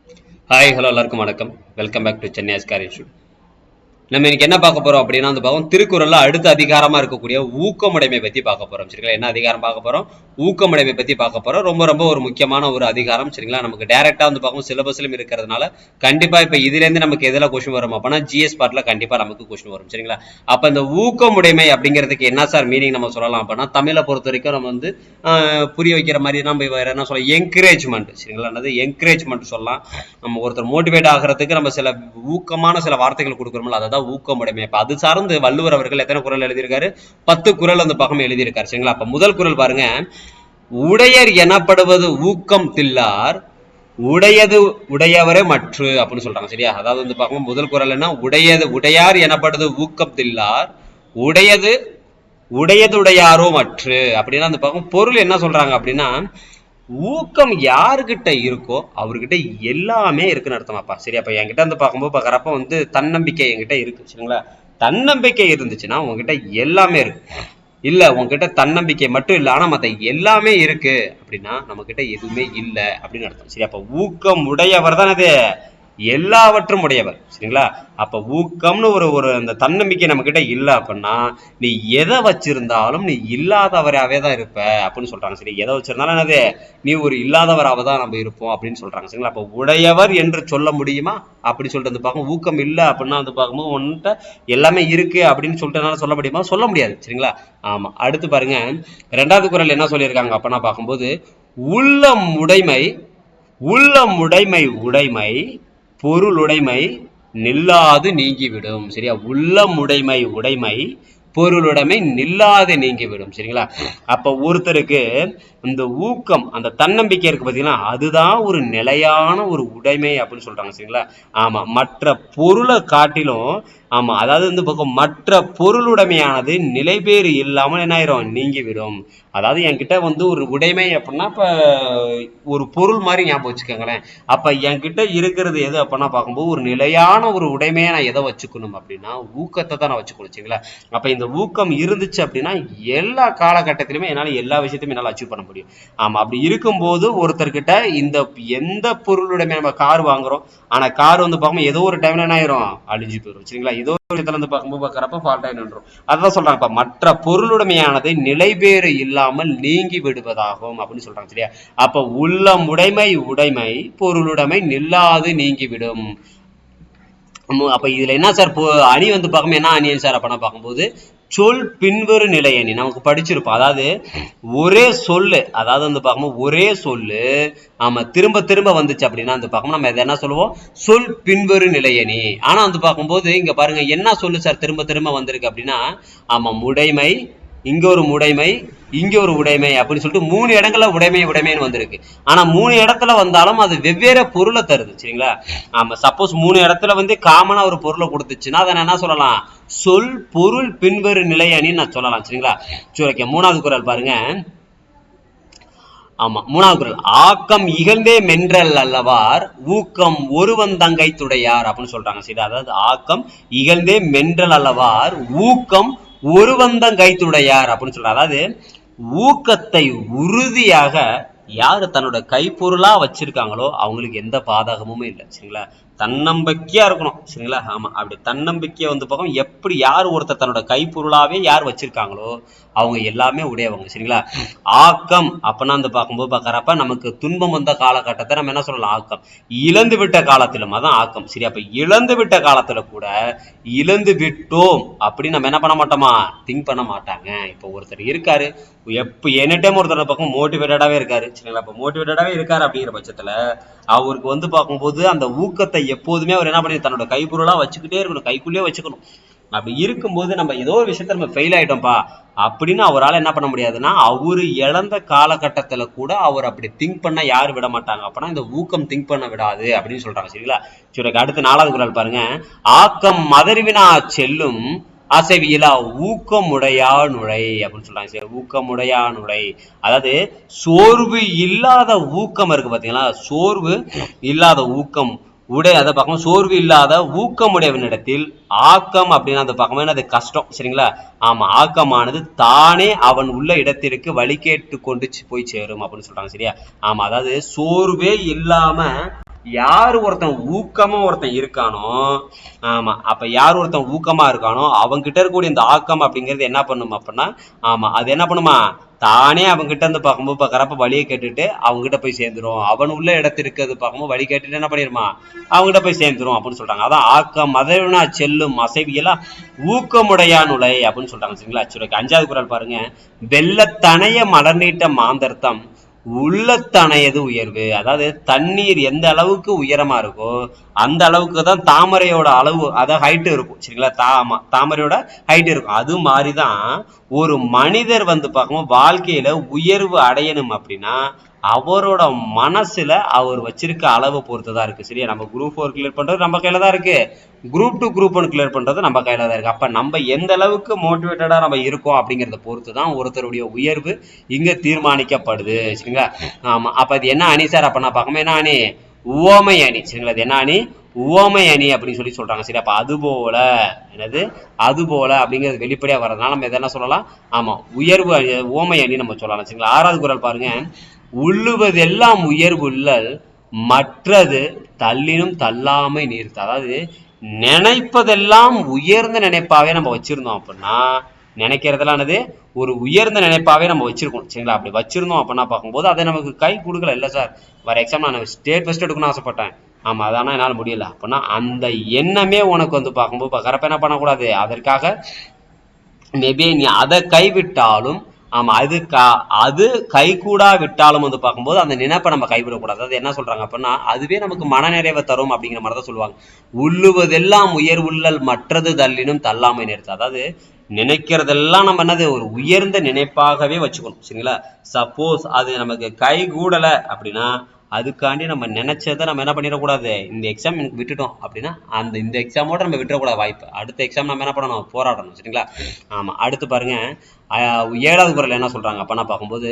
Hi hello எல்லாருக்கும் வணக்கம். Welcome back to Chennai Askar institute. நம்ம இன்னைக்கு என்ன பார்க்க போறோம் அப்படின்னா வந்து பார்ப்போம் திருக்குறள்ல அடுத்த அதிகாரமா இருக்கக்கூடிய ஊக்கமுடைமை பத்தி பார்க்க போறோம். சரிங்களா? என்ன அதிகாரம் பார்க்க போறோம்? ஊக்கமுடைமை பத்தி பார்க்க போறோம். ரொம்ப ரொம்ப ஒரு முக்கியமான ஒரு அதிகாரம். சரிங்களா? நமக்கு டைரக்டா வந்து பார்க்கும் சிலபஸ்லயும் இருக்கிறதுனால கண்டிப்பா இப்ப இதுல இருந்து நமக்கு எதுல கொஸ்டின் வரும் அப்படின்னா ஜிஎஸ் பார்ட்ல கண்டிப்பா நமக்கு கொஸ்டின் வரும். சரிங்களா? அப்ப இந்த ஊக்கமுடைமை அப்படிங்கிறதுக்கு என்ன சார் மீனிங் நம்ம சொல்லலாம் அப்படின்னா தமிழை பொறுத்த வரைக்கும் நம்ம வந்து புரிய வைக்கிற மாதிரி நம்ம வேற என்ன சொல்லலாம், என்கரேஜ்மெண்ட். சரிங்களா? என்னது என்கரேஜ்மெண்ட் சொல்லலாம். நம்ம ஒருத்தர் மோட்டிவேட் ஆகிறதுக்கு நம்ம சில ஊக்கமான சில வார்த்தைகள் கொடுக்குறோம்ல, அதை ஊக்கமுடைமை. அப்ப அது சார்ந்து வள்ளுவர் அவர்கள் எத்தனை குறள் எழுதியிருக்காரு? 10 குறள் அந்த பக்கம் எழுதியிருக்காரு. சரிங்களா? அப்ப முதல் குறள் பாருங்க, உடையர் எனப்படுவது ஊக்கம் தில்லார் உடையது உடையவரே மற்று அப்படின்னு சொல்றாங்க. சரியா? அதாவது வந்து பார்க்கும் முதல் குறள் என்ன, உடையார் எனப்படுவது ஊக்கம் தில்லார் உடையது உடையதுடையாரோ மற்று அப்படின்னா அந்த பக்கம் பொருள் என்ன சொல்றாங்க அப்படின்னா, ஊக்கம் யாருகிட்ட இருக்கோ அவர்கிட்ட எல்லாமே இருக்குன்னு அர்த்தமாப்பா. சரி, அப்ப என்கிட்ட வந்து பார்க்கும்போது பார்க்கறப்ப வந்து தன்னம்பிக்கை என்கிட்ட இருக்கு. சரிங்களா? தன்னம்பிக்கை இருந்துச்சுன்னா உங்ககிட்ட எல்லாமே இருக்கு. இல்ல உங்ககிட்ட தன்னம்பிக்கை மட்டும் இல்ல ஆனா மத்த எல்லாமே இருக்கு அப்படின்னா நம்ம கிட்ட எதுவுமே இல்லை அப்படின்னு அர்த்தம். சரி, அப்ப ஊக்கம் உடையவர் தான் அது எல்லாவற்றும் உடையவர். சரிங்களா? அப்ப ஊக்கம்னு ஒரு ஒரு அந்த தன்னம்பிக்கை நம்ம கிட்ட இல்ல அப்படின்னா நீ எதை வச்சிருந்தாலும் நீ இல்லாதவராகவே தான் இருப்ப அப்படின்னு சொல்றாங்க. சரி, எதை வச்சிருந்தாலும் என்னது, நீ ஒரு இல்லாதவராக தான் நம்ம இருப்போம் அப்படின்னு சொல்றாங்க. சரிங்களா? அப்ப உடையவர் என்று சொல்ல முடியுமா அப்படி சொல்லிட்டு வந்து பார்க்கும் ஊக்கம் இல்லை அப்படின்னா வந்து பார்க்கும்போது ஒன்னுட்ட எல்லாமே இருக்கு அப்படின்னு சொல்லிட்டு சொல்ல முடியுமா? சொல்ல முடியாது. சரிங்களா? ஆமா. அடுத்து பாருங்க, 2வது குறள் என்ன சொல்லியிருக்காங்க அப்பனா பார்க்கும்போது, உள்ளம் உடைமை உள்ளமுடைமை உடைமை பொருளுடைமை நில்லாது நீங்கிவிடும். சரியா? உள்ளமுடைமை உடைமை பொருளுடைமை நில்லாது நீங்கிவிடும். சரிங்களா? அப்ப ஒருத்தருக்கு இந்த ஊக்கம் அந்த தன்னம்பிக்கை இருக்கு பாத்தீங்களா, அதுதான் ஒரு நிலையான ஒரு உடைமை அப்படின்னு சொல்றாங்க. சரிங்களா? ஆமா. மற்ற பொருளை காட்டிலும் ஆமா, அதாவது வந்து பக்கம் மற்ற பொருளுடைமையானது நிலைபேறு இல்லாமல் என்ன ஆயிரும், நீங்கிவிடும். அதாவது என்கிட்ட வந்து ஒரு உடைமை அப்படின்னா இப்ப ஒரு பொருள் மாதிரி ஞாபகம் வச்சுக்கோங்களேன். அப்ப என்கிட்ட இருக்கிறது எது அப்படின்னா பார்க்கும்போது ஒரு நிலையான ஒரு உடைமையை நான் எதை வச்சுக்கணும் அப்படின்னா ஊக்கத்தை தான் நான் வச்சுக்கணும். சரிங்களா? அப்ப இந்த ஊக்கம் இருந்துச்சு அப்படின்னா எல்லா காலகட்டத்திலுமே என்னால எல்லா விஷயத்தையும் என்னால அச்சீவ் பண்ண முடியும். ஆமா. அப்படி இருக்கும்போது ஒருத்தர்கிட்ட இந்த எந்த பொருளுடைமை, நம்ம கார் வாங்குறோம் ஆனா கார் வந்து பார்க்கும்போது ஏதோ ஒரு டைம்ல என்ன ஆயிரும், அழிஞ்சு போயிடும். சரிங்களா? ஏதோ ஒரு இடத்துல இருந்து பார்க்கும்போது பார்க்கறப்ப ஃபால்ட் ஆகி நின்றும். அதான் சொல்றாங்க, இப்ப மற்ற பொருளுடைமையானது நிலைபேறு இல்லாமல் நீங்கி விடுவதாகும் அப்படின்னு சொல்றாங்க. சரியா? அப்ப உள்ளமுடைமை உடைமை பொருளுடைமை நில்லாது நீங்கிவிடும். அப்ப இதுல என்ன சார் அணி வந்து பார்க்கும் என்ன அணி சார் அப்பனா பார்க்கும்போது சொல் பின்வரு நிலை அணி நமக்கு படிச்சிருப்போம். அதாவது ஒரே சொல்லு, அதாவது வந்து பார்க்கும்போது ஒரே சொல்லு ஆமா திரும்ப திரும்ப வந்துச்சு அப்படின்னா அந்த பார்க்கும் நம்ம எதை என்ன சொல்லுவோம், சொல் பின்வரு நிலை அணி. ஆனா வந்து பார்க்கும்போது இங்க பாருங்க என்ன சொல்லு சார் திரும்ப திரும்ப வந்திருக்கு அப்படின்னா, ஆமா உடைமை, இங்க ஒரு உடைமை, இங்க ஒரு உடைமை அப்படின்னு சொல்லிட்டு 3 இடங்கள்ல உடைமை உடைமைன்னு வந்திருக்கு. ஆனா 3 இடத்துல வந்தாலும் அது வெவ்வேறு பொருளை தருது. சரிங்களா? ஆமா. சப்போஸ் 3 இடத்துல வந்து காமனா ஒரு பொருளை கொடுத்துச்சுன்னா அதை என்ன சொல்லலாம், சொல் பொருள் பின்வரு நிலை அணின்னு நான் சொல்லலாம். சரிங்களா? சரி, ஓகே. 3வது குறள் பாருங்க. ஆமா. 3வது குறள், ஆக்கம் இகழ்ந்தே மென்றல் அல்லவார் ஊக்கம் ஒருவன் தங்கை துடையார் அப்படின்னு சொல்றாங்க. சரி, அதாவது ஆக்கம் இகழ்ந்தே மென்றல் அல்லவார் ஊக்கம் ஒருவந்தம் கைத்துடையார் அப்படின்னு சொல்றாங்க. அதாவது ஊக்கத்தை உறுதியாக யாரு தன்னோட கைப்பொருளா வச்சிருக்காங்களோ அவங்களுக்கு எந்த பாதகமுமே இல்லை. சரிங்களா? தன்னம்பிக்கையா இருக்கணும். சரிங்களா? ஆமா. அப்படி தன்னம்பிக்கையை வந்து பக்கம் எப்படி யார் ஒருத்தர் தன்னோட கைப்பொருளாவே யார் வச்சிருக்காங்களோ அவங்க எல்லாமே உடையவங்க. சரிங்களா? ஆக்கம் அப்பனா வந்து பார்க்கும்போது பார்க்கறப்ப நமக்கு துன்பம் வந்த காலகட்டத்தை நம்ம என்ன சொல்லலாம், ஆக்கம். இழந்து விட்ட காலத்திலும் அதான் ஆக்கம். சரி, அப்ப இழந்து விட்ட காலத்துல கூட இழந்து விட்டோம் அப்படின்னு நம்ம என்ன பண்ண மாட்டோமா, திங்க் பண்ண மாட்டாங்க. இப்போ ஒருத்தர் இருக்காரு, எப்ப எனி டைம் ஒருத்தர் பக்கம் மோட்டிவேட்டடாவே இருக்காரு. சரிங்களா? இப்போ மோட்டிவேட்டடாவே இருக்காரு அப்படிங்கிற பட்சத்துல அவருக்கு வந்து பார்க்கும்போது அந்த ஊக்கத்தை எப்போதுமே அவர் என்ன பண்ணி தன்னோட கைப்பொருளா வச்சுக்கிட்டே இருக்கணும், கைக்குள்ளேயே வச்சுக்கணும். அப்படி இருக்கும்போது நம்ம ஏதோ ஒரு விஷயத்த நம்ம ஃபெயில் ஆயிட்டோம்ப்பா அப்படின்னு அவரால் என்ன பண்ண முடியாதுன்னா அவரு இழந்த காலகட்டத்துல கூட அவர் அப்படி திங்க் பண்ண யாரும் விட மாட்டாங்க. அப்பனா இந்த ஊக்கம் திங்க் பண்ண விடாது அப்படின்னு சொல்றாங்க. சரிங்களா? சரி, அடுத்து 4வது குறள் பாருங்க, ஆக்கம் மதர்வினா செல்லும் அசைவியலா ஊக்கமுடையா நுழை அப்படின்னு சொல்றாங்க. சரி, ஊக்கமுடையா நுழை, அதாவது சோர்வு இல்லாத ஊக்கம் இருக்கு பாத்தீங்களா, சோர்வு இல்லாத ஊக்கம் அதை பார்க்கணும். சோர்வு இல்லாத ஊக்கமுடையவனிடத்தில் ஆக்கம் அப்படின்னு அந்த பார்க்கணும், அது கஷ்டம். சரிங்களா? ஆமா. ஆக்கமானது தானே அவன் உள்ள இடத்திற்கு வழி கேட்டு கொண்டு போய் சேரும் அப்படின்னு சொல்றாங்க. சரியா? ஆமா. அதாவது சோர்வே இல்லாம யாரு ஒருத்தன் ஊக்கமா ஒருத்தன் இருக்கானோ, ஆமா, அப்ப யார் ஒருத்தன் ஊக்கமா இருக்கானோ அவங்கிட்ட இருக்கக்கூடிய இந்த ஆக்கம் அப்படிங்கிறது என்ன பண்ணும் அப்படின்னா, ஆமா, அது என்ன பண்ணுமா, தானே அவங்ககிட்ட இருந்து பார்க்கும்போது பார்க்கறப்ப வழியை கேட்டுட்டு அவங்ககிட்ட போய் சேர்ந்துரும். அவன் உள்ள இடத்திற்கு அது பார்க்கும்போது வழி கேட்டுட்டு என்ன பண்ணிருமா, அவங்ககிட்ட போய் சேர்ந்துரும் அப்படின்னு சொல்றாங்க. அதான் ஆக்கம் மதவினா செல்லும் அசைவியெல்லாம் ஊக்கமுடையானுலை அப்படின்னு சொல்றாங்க. சரிங்களா? சரி, 5வது குறள் பாருங்க. வெள்ளத்தனைய மலர்நீட்ட மாந்தர்த்தம் உள்ளத்தனையது உயர்வு. அதாவது தண்ணீர் எந்த அளவுக்கு உயரமா இருக்கோ அந்த அளவுக்கு தான் தாமரையோட அளவு, அதாவது ஹைட் இருக்கும். சரிங்களா? தாமரையோட ஹைட் இருக்கும். அது மாதிரிதான் ஒரு மனிதர் வந்து பார்க்கும்போது வாழ்க்கையில உயர்வு அடையணும் அப்படின்னா அவரோட மனசுல அவர் வச்சிருக்க அளவை பொறுத்துதான் இருக்கு. சரியா? நம்ம குரூப் 4 கிளியர் பண்றது நம்ம கையில தான் இருக்கு, குரூப் 2 குரூப் 1 கிளியர் பண்றது நம்ம கையில தான் இருக்கு. அப்ப நம்ம எந்த அளவுக்கு மோட்டிவேட்டடா நம்ம இருக்கோம் அப்படிங்கறத பொறுத்து தான் ஒருத்தருடைய உயர்வு இங்க தீர்மானிக்கப்படுது. சரிங்களா? ஆமா, அப்ப அது என்ன அணி சார்? அப்ப நான் பார்க்கும்போது என்ன அணி? உவமை அணி. சரிங்களா? அது என்ன அணி? உவமை அணி அப்படின்னு சொல்லி சொல்றாங்க. சரி, அப்ப அது போல என்னது, அது போல அப்படிங்கிறது வெளிப்படையா வர்றதுனால நம்ம எதனா சொல்லலாம், ஆமா, உயர்வு உவமை அணி நம்ம சொல்லலாம். சரிங்களா? 6வது குறள் பாருங்க. உள்ளுவதெல்லாம் உயர்வுள்ளல் மற்றது தள்ளினும் தள்ளாமை நீர்த்து. அதாவது நினைப்பதெல்லாம் உயர்ந்த நினைப்பாவே நம்ம வச்சிருந்தோம் அப்படின்னா, நினைக்கிறதெல்லாம் என்னது, ஒரு உயர்ந்த நினைப்பாவே நம்ம வச்சிருக்கோம். சரிங்களா? அப்படி வச்சிருந்தோம் அப்படின்னா பார்க்கும்போது அதை நமக்கு கை கொடுக்கல. இல்லை சார், வர எக்ஸாம் நான் ஸ்டேட் ஃபர்ஸ்ட் எடுக்கணும்னு ஆசைப்பட்டேன், ஆமா, அதானா என்னால் முடியல அப்படின்னா அந்த எண்ணமே உனக்கு வந்து பார்க்கும்போது பார்க்கறப்ப என்ன பண்ணக்கூடாது, அதற்காக மேபி நீ அதை கைவிட்டாலும், ஆமா, அது கை கூடா விட்டாலும் வந்து பார்க்கும்போது அந்த நினைப்பை நம்ம கைவிடக்கூடாது. அது என்ன சொல்றாங்க அப்படின்னா அதுவே நமக்கு மனநிறைவை தரும் அப்படிங்கிற மாதிரி தான் சொல்லுவாங்க. உள்ளுவதெல்லாம் உயர்வுள்ளல் மற்றது தள்ளினும் தள்ளாமை நிறுத்து. அதாவது நினைக்கிறதெல்லாம் நம்ம என்னது, ஒரு உயர்ந்த நினைப்பாகவே வச்சுக்கணும். சரிங்களா? சப்போஸ் அது நமக்கு கை கூடல அப்படின்னா அதுக்காண்டி நம்ம நினைச்சதை நம்ம என்ன பண்ணிடக்கூடாது, இந்த எக்ஸாம் எனக்கு விட்டுட்டோம் அப்படின்னா இந்த எக்ஸாமோட நம்ம விட்டுறக்கூடாது வாய்ப்பு. அடுத்த எக்ஸாம் நம்ம என்ன பண்ணணும், போராடணும். சரிங்களா? ஆமா, அடுத்து பாருங்க. 7வது குறள் என்ன சொல்றாங்க அப்பனா பார்க்கும்போது,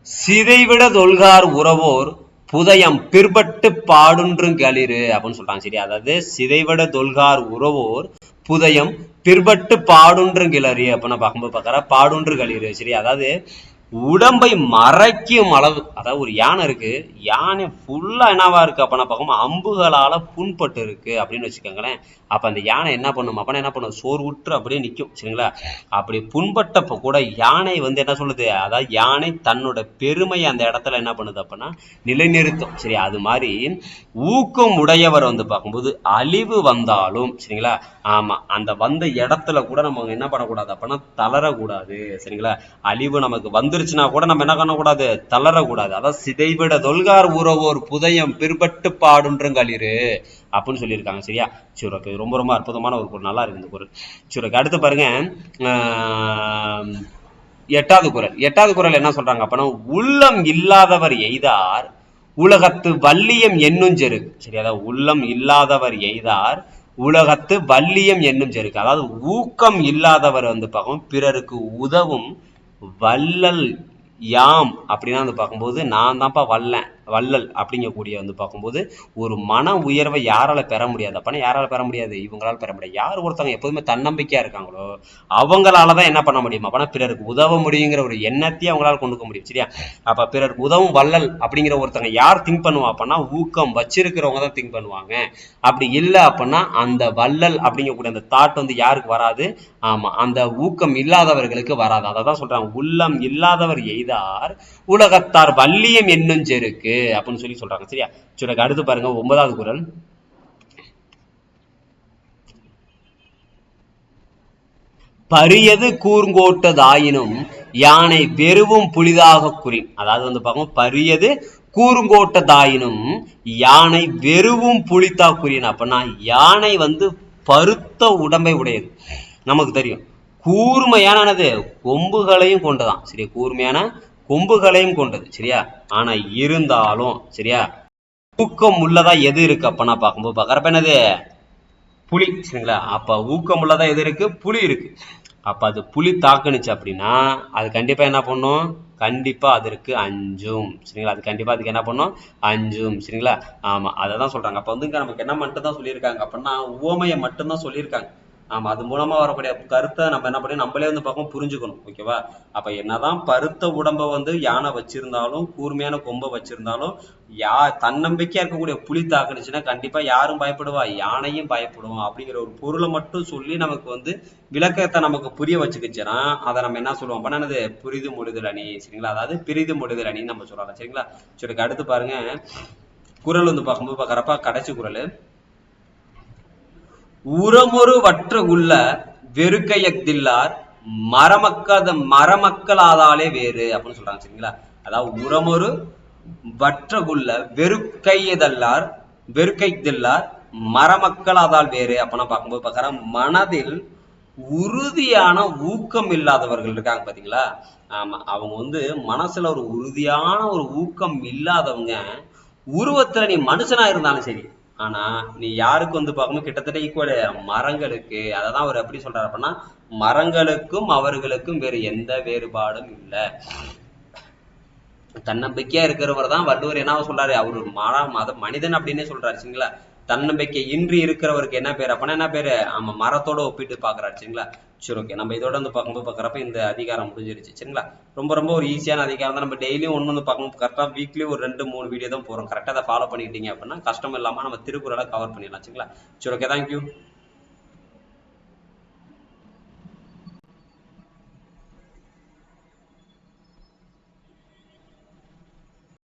சிதைவிட தொல்கார் உறவோர் புதயம் பிற்பட்டு பாடுன்றும் களிறு அப்படின்னு சொல்றாங்க. சரி, அதாவது சிதைவிட தொல்கார் உறவோர் புதயம் பிற்பட்டு பாடுன்றும் கிளறி அப்படின்னு பார்க்கும்போது பார்க்கற பாடுன்று களிறு. சரி, அதாவது உடம்பை மறைக்கும் அளவு, அதாவது ஒரு யானை இருக்கு, யானை ஃபுல்லா என்னவா இருக்கு அப்ப நான் பார்க்கும் அம்புகளால புண்பட்டு இருக்கு அப்படின்னு வச்சுக்கோங்களேன். அப்ப அந்த யானை என்ன பண்ணும் அப்பனா, என்ன பண்ணும், சோர்வுற்று அப்படியே நிற்கும். சரிங்களா? அப்படி புண்பட்டப்ப கூட யானை வந்து என்ன சொல்லுது, அதாவது யானை தன்னோட பெருமையை அந்த இடத்துல என்ன பண்ணுது அப்படின்னா நிலைநிறுத்தும். சரி, அது மாதிரி ஊக்கம் உடையவர் வந்து பார்க்கும்போது அழிவு வந்தாலும், சரிங்களா, ஆமா, அந்த வந்த இடத்துல கூட நம்ம என்ன பண்ணக்கூடாது அப்படின்னா தளரக்கூடாது. சரிங்களா? அழிவு நமக்கு வந்துருச்சுன்னா கூட நம்ம என்ன பண்ணக்கூடாது, தளரக்கூடாது. அதான் சிதைவிட தொல்கார் உறவோர் புதயம் பிற்பட்டு பாடுன்றங்களிரு அப்படின்னு சொல்லியிருக்காங்க. சரியா? சரி, ரொம்ப ரொம்ப அற்புதமான ஒரு பொருள், நல்லா இருக்கு இந்த பொருள். சரி, அடுத்து பாருங்க. 8வது குறள். 8வது குறள் என்ன சொல்றாங்க அப்படின்னா, உள்ளம் இல்லாதவர் எய்தார் உலகத்து வல்லியம் என்னும் செருக்கு. சரி, அதாவது உள்ளம் இல்லாதவர் எய்தார் உலகத்து வல்லியம் என்னும் செருக்கு. அதாவது ஊக்கம் இல்லாதவர் வந்து பார்க்கும் பிறருக்கு உதவும் வள்ளல் யாம் அப்படின்னா வந்து பார்க்கும்போது நான் தான்ப்பா வள்ளல் அப்படிங்கக்கூடிய வந்து பார்க்கும்போது ஒரு மன உயர்வை யாரால பெற முடியாது அப்படின்னா, யாரால பெற முடியாது, இவங்களால பெற முடியாது. யார் ஒருத்தவங்க எப்போதுமே தன்னம்பிக்கையா இருக்காங்களோ அவங்களாலதான் என்ன பண்ண முடியும் அப்படின்னா பிறருக்கு உதவ முடியுங்கிற ஒரு எண்ணத்தையே அவங்களால கொண்டுக்க முடியும். சரியா? அப்ப பிறருக்கு உதவும் வள்ளல் அப்படிங்கிற ஒருத்தவங்க யார் திங்க் பண்ணுவா அப்படின்னா ஊக்கம் வச்சிருக்கிறவங்க தான் திங்க் பண்ணுவாங்க. அப்படி இல்லை அப்படின்னா அந்த வள்ளல் அப்படிங்கக்கூடிய அந்த தாட் வந்து யாருக்கு வராது, ஆமா, அந்த ஊக்கம் இல்லாதவர்களுக்கு வராது. அதான் சொல்றாங்க, உள்ளம் இல்லாதவர் எய்தார் உலகத்தார் வல்லியம் என்னும் செருக்கு அப்படின்னு சொல்லி சொல்றாங்க. சரியா? சரி, அடுத்து பாருங்க. 9வது குறள். பரியது கூர்ங்கோட்டதாயினும் யானை வெறுவும் புலிதாக குறின். அதாவது வந்து பார்க்கும் பரியது கூர்ங்கோட்டதாயினும் யானை வெறுவும் புலித்தா குறின். அப்படின்னா யானை வந்து பருத்த உடம்பை உடையது, நமக்கு தெரியும். கூர்மையானது கொம்புகளையும் கொண்டுதான். சரியா? கூர்மையான கொம்புகளையும் கொண்டது. சரியா? ஆனா இருந்தாலும், சரியா, ஊக்கம் உள்ளதா எது இருக்கு அப்பனா பார்க்கும்போது பார்க்கறப்ப என்னது, புலி. சரிங்களா? அப்ப ஊக்கம் உள்ளதா எது இருக்கு, புலி இருக்கு. அப்ப அது புலி தாக்குனுச்சு அப்படின்னா அது கண்டிப்பா என்ன பண்ணும், கண்டிப்பா அதற்கு அஞ்சும். சரிங்களா? அது கண்டிப்பா அதுக்கு என்ன பண்ணும், அஞ்சும். சரிங்களா? ஆமா, அததான் சொல்றாங்க. அப்ப வந்து நமக்கு என்ன மட்டும் தான் சொல்லியிருக்காங்க அப்படின்னா உவமையை மட்டும்தான் சொல்லியிருக்காங்க. ஆமா, அது மூலமா வரக்கூடிய கருத்தை நம்ம என்ன பண்ணி நம்மளே வந்து பக்கம் புரிஞ்சுக்கணும். ஓகேவா? அப்ப என்னதான் பருத்த உடம்ப வந்து யானை வச்சிருந்தாலும், கூர்மையான கொம்பை வச்சிருந்தாலும், தன்னம்பிக்கையா இருக்கக்கூடிய புலி தாக்குனுச்சுன்னா கண்டிப்பா யாரும் பயப்படுவா? யானையும் பயப்படும் அப்படிங்கிற ஒரு பொருளை மட்டும் சொல்லி நமக்கு வந்து விளக்கத்தை நமக்கு புரிய வச்சுக்கிச்சுன்னா அதை நம்ம என்ன சொல்லுவோம் அப்படின்னா என்னது? புரிது மொழிதல் அணி. சரிங்களா? அதாவது பிரிது மொழிதல் அணின்னு நம்ம சொல்லலாம். சரிங்களா? சரி, அடுத்து பாருங்க. குறள் வந்து பார்க்கும்போது பார்க்கறப்ப கடைசி குறள், உரமொரு வற்ற உள்ள வெறுக்கையத்தில்லார் மரமக்களாதாலே வேறு அப்படின்னு சொல்றாங்க. சரிங்களா? அதாவது உரமொரு வற்றகுள்ள வெறுக்கைதல்லார் மரமக்களாதால் வேறு அப்படின்னா பார்க்கும்போது பார்க்கற மனதில் உறுதியான ஊக்கம் இல்லாதவர்கள் இருக்காங்க பாத்தீங்களா? ஆமா, அவங்க வந்து மனசுல ஒரு உறுதியான ஒரு ஊக்கம் இல்லாதவங்க. உருவத்துல நீ மனுஷனா இருந்தாலும் சரி, ஆனா நீ யாருக்கு வந்து பார்க்கும்போது கிட்டத்தட்ட ஈக்குவல் மரங்களுக்கு. அததான் அவர் எப்படி சொல்றாரு அப்படின்னா, மரங்களுக்கும் அவர்களுக்கும் வேறு எந்த வேறுபாடும் இல்லை. தன்னம்பிக்கையா இருக்கிறவர் தான் வள்ளுவர் என்ன சொல்றாரு? அவரு மனிதன் அப்படின்னே சொல்றாரு. சரிங்களா? தன்னம்பிக்கை இன்றி இருக்கிறவருக்கு என்ன பேர் அப்படின்னா என்ன பேரு? ஆமா, மரத்தோட ஒப்பிட்டு பாக்குறாரு. சரிங்களா? சரி, ஓகே. நம்ம இதோட வந்து பார்க்கும்போது பாக்குறப்ப இந்த அதிகாரம் முடிஞ்சிருச்சு. சரிங்களா? ரொம்ப ரொம்ப ஒரு ஈஸியான அதிகாரம் தான். நம்ம டெய்லியும் ஒண்ணு வந்து பார்க்கணும். கரெக்டா வீக்லி ஒரு 2-3 வீடியோ தான் போறோம். கரெக்டா அதை ஃபாலோ பண்ணிக்கிட்டீங்க அப்படின்னா கஷ்டம் இல்லாம நம்ம திருக்குறளை கவர் பண்ணிடலாம். சரிங்களா? சரி, ஓகே. தேங்க்யூ.